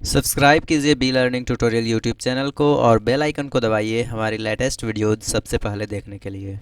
Subscribe कीजिए be learning tutorial YouTube channel को और बेल आइकन को दबाइए हमारी लेटेस्ट वीडियोज़ सबसे पहले देखने के लिए।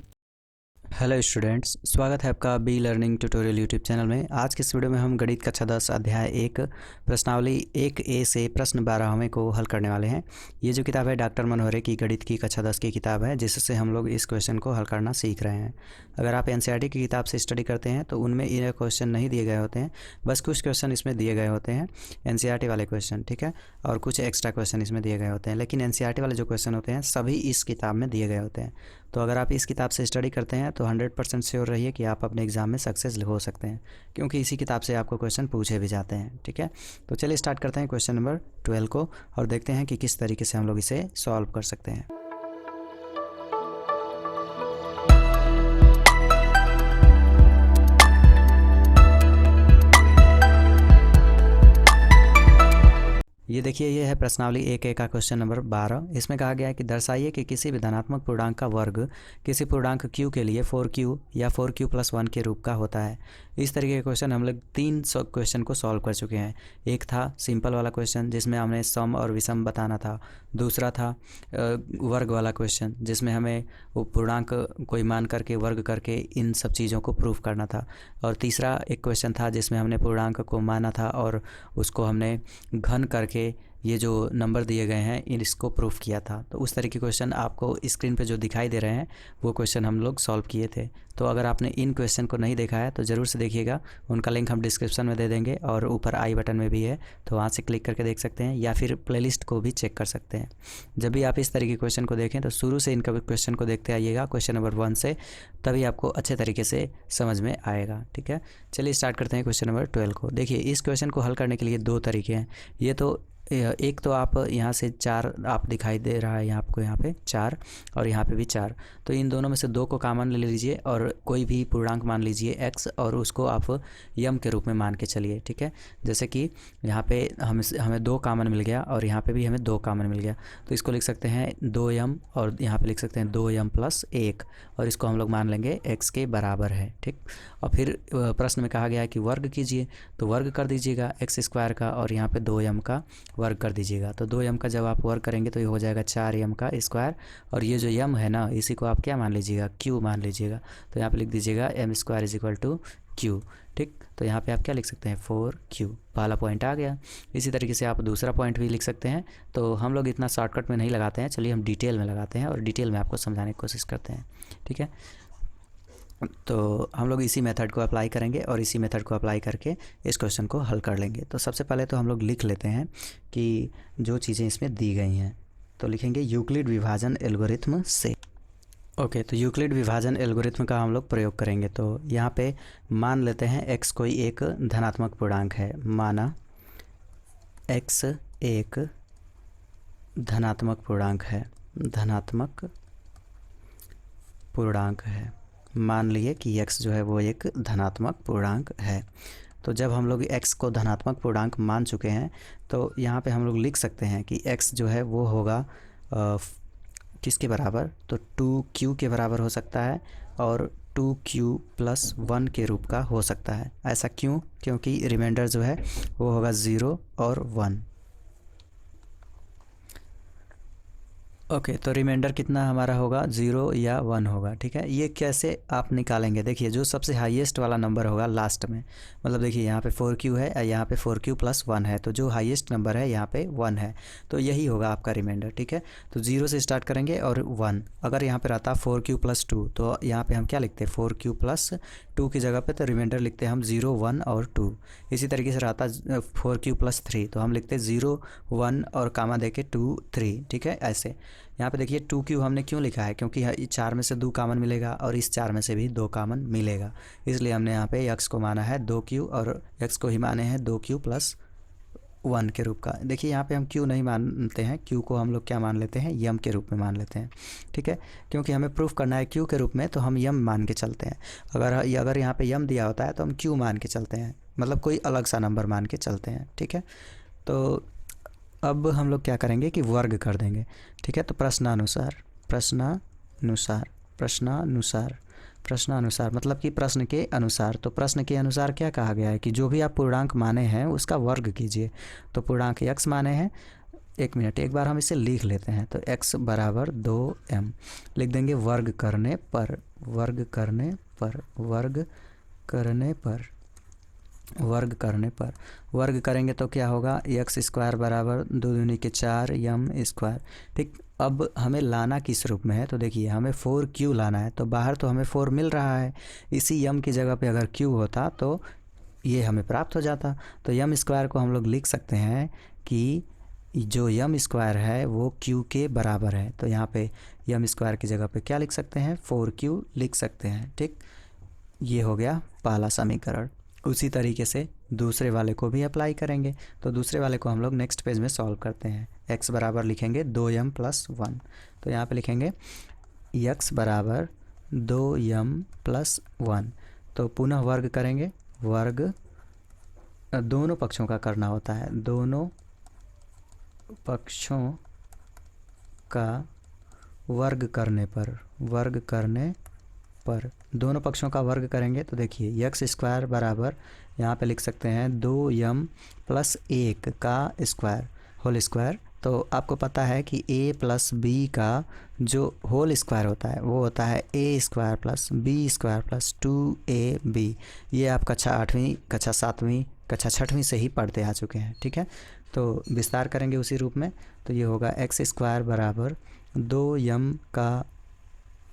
हेलो स्टूडेंट्स, स्वागत है आपका be learning tutorial YouTube channel में। आज के इस वीडियो में हम गणित कक्षा 10 अध्याय 1 प्रश्नावली 1A से प्रश्न 12वें को हल करने वाले हैं। ये जो किताब है डॉक्टर मनोहरे की गणित की कक्षा 10 की किताब है, जिससे हम लोग इस क्वेश्चन को हल करना सीख रहे हैं। अगर आप एनसीईआरटी की किताब से स्टडी करते हैं तो उनमें ये क्वेश्चन नहीं दिए गए होते हैं, बस कुछ क्वेश्चन इसमें दिए गए होते हैं एनसीईआरटी वाले क्वेश्चन, ठीक है, और कुछ एक्स्ट्रा क्वेश्चन इसमें दिए गए होते हैं। लेकिन एनसीईआरटी वाले जो क्वेश्चन होते हैं सभी इस किताब में दिए गए होते हैं। तो अगर आप इस किताब से स्टडी करते हैं तो 100% श्योर रहिए कि आप अपने एग्ज़ाम में सक्सेस हो सकते हैं, क्योंकि इसी किताब से आपको क्वेश्चन पूछे भी जाते हैं। ठीक है, तो चलिए स्टार्ट करते हैं क्वेश्चन नंबर 12 को और देखते हैं कि किस तरीके से हम लोग इसे सॉल्व कर सकते हैं। ये देखिए, ये है प्रश्नावली 1A का क्वेश्चन नंबर 12। इसमें कहा गया है कि दर्शाइए कि किसी भी धनात्मक पूर्णांक का वर्ग किसी पूर्णांक q के लिए 4q या 4q+1 के रूप का होता है। इस तरीके के क्वेश्चन हम लोग 3 क्वेश्चन को सॉल्व कर चुके हैं। एक था सिंपल वाला क्वेश्चन जिसमें हमें सम और विषम बताना था। दूसरा था वर्ग वाला क्वेश्चन जिसमें हमें वो पूर्णांक कोई मान करके वर्ग करके इन सब चीज़ों को प्रूफ करना था। और तीसरा एक क्वेश्चन था जिसमें हमने पूर्णांक को माना था और उसको हमने घन करके ये जो नंबर दिए गए हैं इसको प्रूफ किया था। तो उस तरह के क्वेश्चन आपको स्क्रीन पे जो दिखाई दे रहे हैं वो क्वेश्चन हम लोग सॉल्व किए थे। तो अगर आपने इन क्वेश्चन को नहीं देखा है तो ज़रूर से देखिएगा, उनका लिंक हम डिस्क्रिप्शन में दे देंगे और ऊपर आई बटन में भी है, तो वहाँ से क्लिक करके देख सकते हैं या फिर प्लेलिस्ट को भी चेक कर सकते हैं। जब भी आप इस तरह के क्वेश्चन को देखें तो शुरू से इनका क्वेश्चन को देखते आइएगा, क्वेश्चन नंबर 1 से, तभी आपको अच्छे तरीके से समझ में आएगा। ठीक है, चलिए स्टार्ट करते हैं क्वेश्चन नंबर 12 को। देखिए, इस क्वेश्चन को हल करने के लिए 2 तरीके हैं। ये तो एक तो आप यहाँ से 4 आप दिखाई दे रहा है आपको, यहाँ पे 4 और यहाँ पे भी 4, तो इन दोनों में से 2 को कॉमन ले लीजिए और कोई भी पूर्णांक मान लीजिए x और उसको आप यम के रूप में मान के चलिए। ठीक है, जैसे कि यहाँ पे हमें 2 कॉमन मिल गया और यहाँ पे भी हमें 2 कॉमन मिल गया, तो इसको लिख सकते हैं 2m और यहाँ पे लिख सकते हैं 2m+1 और इसको हम लोग मान लेंगे x के बराबर है। ठीक, और फिर प्रश्न में कहा गया है कि वर्ग कीजिए, तो वर्ग कर दीजिएगा x² का और यहाँ पे 2m का वर्ग कर दीजिएगा। तो 2m का जब आप वर्ग करेंगे तो ये हो जाएगा 4m का स्क्वायर, और ये जो m है ना इसी को आप क्या मान लीजिएगा, q मान लीजिएगा। तो यहाँ पे लिख दीजिएगा m² = q। ठीक, तो यहाँ पे आप क्या लिख सकते हैं 4q, पहला पॉइंट आ गया। इसी तरीके से आप दूसरा पॉइंट भी लिख सकते हैं। तो हम लोग इतना शॉर्टकट में नहीं लगाते हैं, चलिए हम डिटेल में लगाते हैं और डिटेल में आपको समझाने की कोशिश करते हैं। ठीक है, तो हम लोग इसी मेथड को अप्लाई करेंगे और इसी मेथड को अप्लाई करके इस क्वेश्चन को हल कर लेंगे। तो सबसे पहले तो हम लोग लिख लेते हैं कि जो चीज़ें इसमें दी गई हैं, तो लिखेंगे यूक्लिड विभाजन एल्गोरिथम से। ओके, तो यूक्लिड विभाजन एल्गोरिथम का हम लोग प्रयोग करेंगे। तो यहाँ पे मान लेते हैं x कोई एक धनात्मक पूर्णांक है, माना x एक धनात्मक पूर्णांक है, धनात्मक पूर्णांक है। मान लिए कि x जो है वो एक धनात्मक पूर्णांक है। तो जब हम लोग x को धनात्मक पूर्णांक मान चुके हैं तो यहाँ पे हम लोग लिख सकते हैं कि x जो है वो होगा किसके बराबर, तो 2q के बराबर हो सकता है और 2q+1 के रूप का हो सकता है। ऐसा क्यों? क्योंकि रिमाइंडर जो है वो होगा 0 और 1। ओके, तो रिमाइंडर कितना हमारा होगा, 0 या 1 होगा। ठीक है, ये कैसे आप निकालेंगे, देखिए जो सबसे हाईएस्ट वाला नंबर होगा लास्ट में, मतलब देखिए यहाँ पे 4q है और यहाँ पे 4q+1 है, तो जो हाईएस्ट नंबर है यहाँ पे 1 है, तो यही होगा आपका रिमाइंडर। ठीक है, तो 0 से स्टार्ट करेंगे और 1। अगर यहाँ पे रहता 4q+2 तो यहाँ पे हम क्या लिखते हैं 4q+2 की जगह पे तो रिमाइंडर लिखते हैं हम 0, 1 और 2। इसी तरीके से रहता 4q+3 तो हम लिखते 0, 1 और कामा दे के 2, 3। ठीक है, ऐसे यहाँ पे देखिए 2q हमने क्यों लिखा है, क्योंकि 4 में से 2 कॉमन मिलेगा और इस 4 में से भी 2 कॉमन मिलेगा, इसलिए हमने यहाँ पे x को माना है 2q और x को ही माने हैं 2q+1 के रूप का। देखिए यहाँ पे हम q नहीं मानते हैं, q को हम लोग क्या मान लेते हैं, यम के रूप में मान लेते हैं। ठीक है, क्योंकि हमें प्रूफ करना है q के रूप में तो हम यम मान के चलते हैं। अगर यहाँ पे यम दिया होता है तो हम q मान के चलते हैं, मतलब कोई अलग सा नंबर मान के चलते हैं। ठीक है, तो अब हम लोग क्या करेंगे कि वर्ग कर देंगे। ठीक है, तो प्रश्नानुसार प्रश्नानुसार मतलब कि प्रश्न के अनुसार। तो प्रश्न के अनुसार क्या कहा गया है कि जो भी आप पूर्णांक माने हैं उसका वर्ग कीजिए। तो पूर्णांक x माने हैं, 1 मिनट एक बार हम इसे लिख लेते हैं। तो x बराबर 2m लिख देंगे, वर्ग करने पर, वर्ग करने पर, वर्ग करने पर, वर्ग करने पर, वर्ग करेंगे तो क्या होगा, एक्स स्क्वायर बराबर 2 दूनी के 4 यम स्क्वायर। ठीक, अब हमें लाना किस रूप में है, तो देखिए हमें 4q लाना है। तो बाहर तो हमें 4 मिल रहा है, इसी यम की जगह पे अगर q होता तो ये हमें प्राप्त हो जाता। तो यम स्क्वायर को हम लोग लिख सकते हैं कि जो यम स्क्वायर है वो q के बराबर है। तो यहाँ पे यम स्क्वायर की जगह पे क्या लिख सकते हैं, 4q लिख सकते हैं। ठीक, ये हो गया पहला समीकरण। उसी तरीके से दूसरे वाले को भी अप्लाई करेंगे। तो दूसरे वाले को हम लोग नेक्स्ट पेज में सॉल्व करते हैं। x बराबर लिखेंगे 2m + 1। तो यहाँ पे लिखेंगे x बराबर 2m + 1। तो पुनः वर्ग करेंगे, वर्ग दोनों पक्षों का करना होता है, दोनों पक्षों का वर्ग करने पर, वर्ग करने पर, दोनों पक्षों का वर्ग करेंगे तो देखिए एक्स स्क्वायर बराबर यहाँ पे लिख सकते हैं 2m + 1 का स्क्वायर, होल स्क्वायर। तो आपको पता है कि a + b का जो होल स्क्वायर होता है वो होता है a² + b² + 2ab। ये आप कक्षा 8वीं, कक्षा 7वीं, कक्षा 6वीं से ही पढ़ते आ चुके हैं। ठीक है, तो विस्तार करेंगे उसी रूप में। तो ये होगा एक्स स्क्वायर बराबर 2m का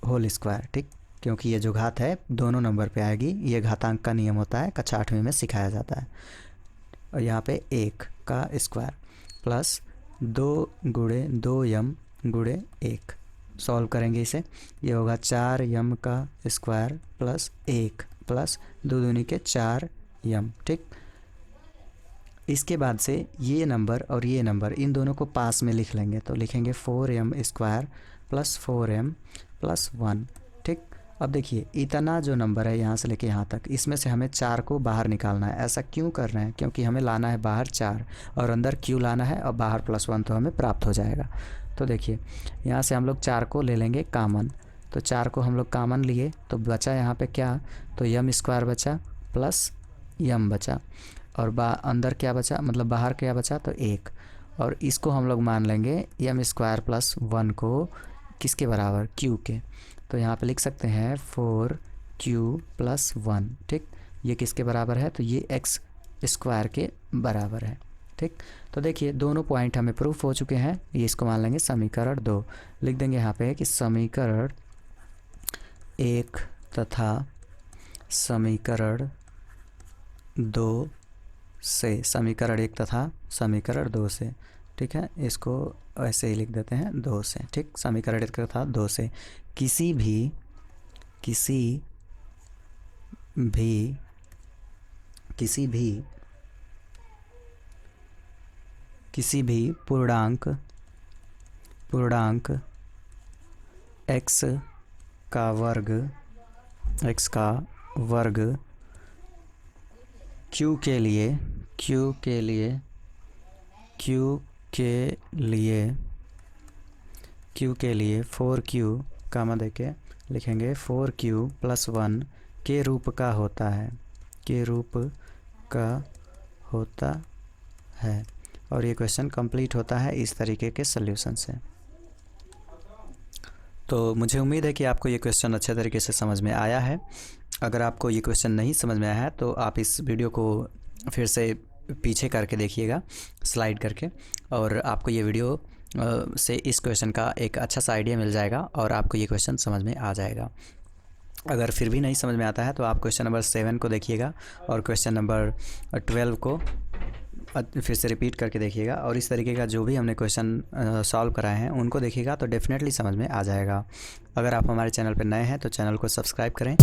होल स्क्वायर। ठीक, क्योंकि ये जो घात है दोनों नंबर पे आएगी, ये घातांक का नियम होता है, कक्षा 8वीं में सिखाया जाता है। और यहाँ पे 1 का स्क्वायर प्लस 2 × 2m × 1, सॉल्व करेंगे इसे। ये होगा 4m का स्क्वायर प्लस 1 प्लस 2 दूनी के 4m। ठीक, इसके बाद से ये नंबर और ये नंबर इन दोनों को पास में लिख लेंगे। तो लिखेंगे 4m² + 4m + 1। ठीक, अब देखिए इतना जो नंबर है यहाँ से लेके यहाँ तक, इसमें से हमें 4 को बाहर निकालना है। ऐसा क्यों कर रहे हैं, क्योंकि हमें लाना है बाहर 4 और अंदर q लाना है, और बाहर +1 तो हमें प्राप्त हो जाएगा। तो देखिए यहाँ से हम लोग 4 को ले लेंगे कामन। तो 4 को हम लोग कामन लिए तो बचा यहाँ पे क्या, तो m² बचा प्लस m बचा, और अंदर क्या बचा, मतलब बाहर क्या बचा, तो 1। और इसको हम लोग मान लेंगे m² + 1 को किसके बराबर, q के। तो यहाँ पे लिख सकते हैं 4q + 1। ठीक, ये किसके बराबर है, तो ये x² के बराबर है। ठीक, तो देखिए दोनों पॉइंट हमें प्रूफ हो चुके हैं। ये इसको मान लेंगे समीकरण 2। लिख देंगे यहाँ पे कि समीकरण 1 तथा समीकरण 2 से, समीकरण 1 तथा समीकरण 2 से। ठीक है, इसको ऐसे ही लिख देते हैं 2 से। ठीक, समीकरण 1 तथा 2 से किसी भी पूर्णांक x का वर्ग q के लिए 4q कामा देके लिखेंगे 4q + 1 के रूप का होता है, के रूप का होता है। और ये क्वेश्चन कंप्लीट होता है इस तरीके के सॉल्यूशन से। तो मुझे उम्मीद है कि आपको ये क्वेश्चन अच्छे तरीके से समझ में आया है। अगर आपको ये क्वेश्चन नहीं समझ में आया है तो आप इस वीडियो को फिर से पीछे करके देखिएगा, स्लाइड करके, और आपको ये वीडियो से इस क्वेश्चन का एक अच्छा सा आइडिया मिल जाएगा और आपको ये क्वेश्चन समझ में आ जाएगा। अगर फिर भी नहीं समझ में आता है तो आप क्वेश्चन नंबर 7 को देखिएगा और क्वेश्चन नंबर 12 को फिर से रिपीट करके देखिएगा, और इस तरीके का जो भी हमने क्वेश्चन सॉल्व कराए हैं उनको देखिएगा तो डेफिनेटली समझ में आ जाएगा। अगर आप हमारे चैनल पर नए हैं तो चैनल को सब्सक्राइब करें।